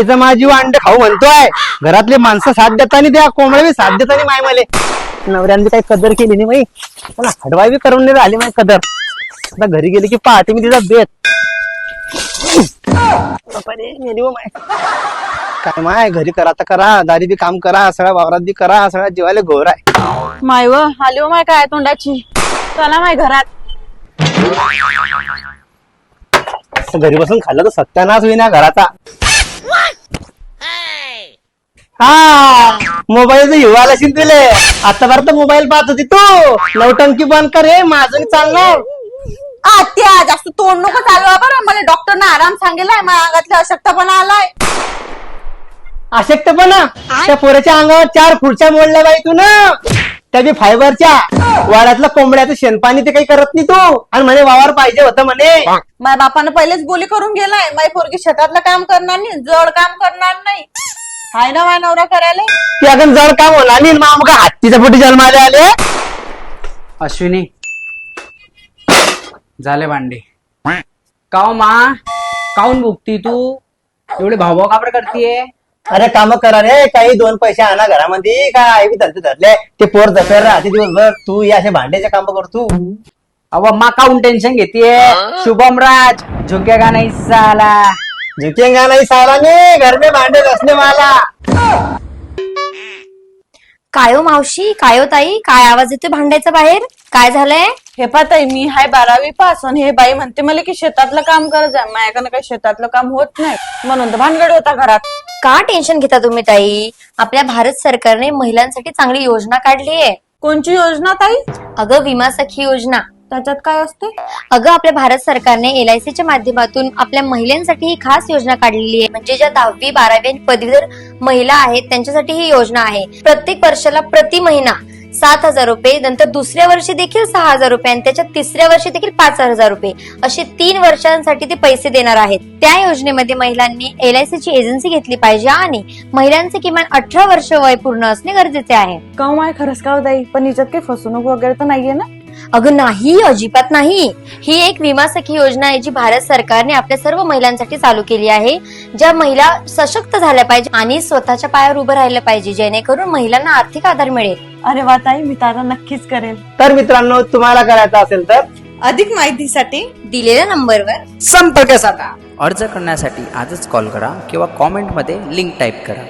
त्याचा माझा जीव अंडे खाऊ म्हणतोय. घरातले माणसं साथ देतानी त्या कोंबड्या बी साथ देतानी माय मले. नवऱ्याने काही कदर केली नाही बाई. मला हडवाई बी करून नाही आली माय कदर. आता घरी गेली की पाहते मी तिचा बेत. काय माय घरी करा तर करा, दारी बी काम करा, सगळ्या वावरात बी करा, सगळ्या जीवाला घोर आहे. माय व आली हो माय काय तोंडाची. चला माय घरात. घरी बसून खाल्लं तर सत्यानाश होईना घराचा. हा मोबाईलचं हिवाल असेल तुले. आतापर्यंत मोबाईल पाहत होती तू. नवटंकी बंद कर रे, माझं चालणार. आत्या जास्त तोंड नको चालवा बरं. मला डॉक्टरने आराम सांगेलाय. माझ्या अंगातला अशक्तपणा आलाय. अशक्तपणा? त्या पोऱ्याच्या अंगावर 4 खुर्च्या मोडल्या बाई तू ना. त्या बी फायबरच्या. वाड्यातलं कोंबड्याचं शेणपाणी ते काही करत नाही तू. आणि म्हणे वावर पाहिजे होतं म्हणे. माझ्या बापानं पहिलेच बोली करून गेलाय. माझी पोरगी शेतातलं काम करणार नाही, जड काम करणार नाही. हाय ना माझा नवरा करायला. ती अगं जड काम होणार नाही. मग हत्तीच्या पोटी जन्माले आले. अश्विनी झाले भांडे. काव मा काऊन भुगती तू एवढे भावभाव का बरं करतीये? अरे काम करा रे, काही 2 पैसे आणा घरामध्ये. काय आई बी धरते धरले. ते पोर जपेर राहते दिवसभर. तू या असे भांड्याचे काम करतो. अव मा काऊन टेन्शन घेतीये? शुभम राज झुकेगा नहीं साला. झुकेगा नहीं साला ने घर में भांडे घसने वाला. काय हो मावशी, काय हो ताई, काय आवाज येतोय भांड्याचा बाहेर? काय झालंय? हे पाहताय मी हाय 12वी पास आणि हे बाई म्हणते मला की शेतातलं काम करत जा. माझ्याकडनं काही शेतातलं काम होत नाही म्हणून तर भानगड होता घरात. का टेन्शन घेता तुम्ही ताई? आपल्या भारत सरकारने महिलांसाठी चांगली योजना काढली आहे. कोणची योजना ताई? अगं विमा सखी योजना. त्याच्यात काय असते? अगं आपल्या भारत सरकारने LICच्या माध्यमातून आपल्या महिलांसाठी ही खास योजना काढलेली आहे. म्हणजे ज्या 10वी 12वी आणि पदवीधर महिला आहेत त्यांच्यासाठी ही योजना आहे. प्रत्येक वर्षाला प्रति महिना 7,000 रुपये, नंतर दुसऱ्या वर्षी देखील 6,000 रुपये आणि त्याच्या तिसऱ्या वर्षी देखील 5,000 रुपये असे 3 वर्षांसाठी ते पैसे देणार आहेत. त्या योजनेमध्ये महिलांनी LICची एजन्सी घेतली पाहिजे आणि महिलांचे किमान 18 वर्ष वय पूर्ण असणे गरजेचे आहे. काऊ माय खरंच का ताई? पण याच्यात काही फसवणूक वगैरे तर नाहीये ना? अगं नाही, अजिबात नाही. ही एक विमा सखी योजना आहे जी भारत सरकारने आपल्या सर्व महिलांसाठी चालू केली आहे. ज्या महिला सशक्त झाल्या पाहिजे आणि स्वतःच्या पायावर उभं राहिलं पाहिजे, जेणेकरून महिलांना आर्थिक आधार मिळेल. अरे वा ताई, मी तारा नक्कीच करेल. तर मित्रांनो तुम्हाला करायचं असेल तर अधिक माहितीसाठी दिलेल्या नंबरवर संपर्क साधा. अर्ज करण्यासाठी आजच कॉल करा किंवा कॉमेंटमध्ये लिंक टाईप करा.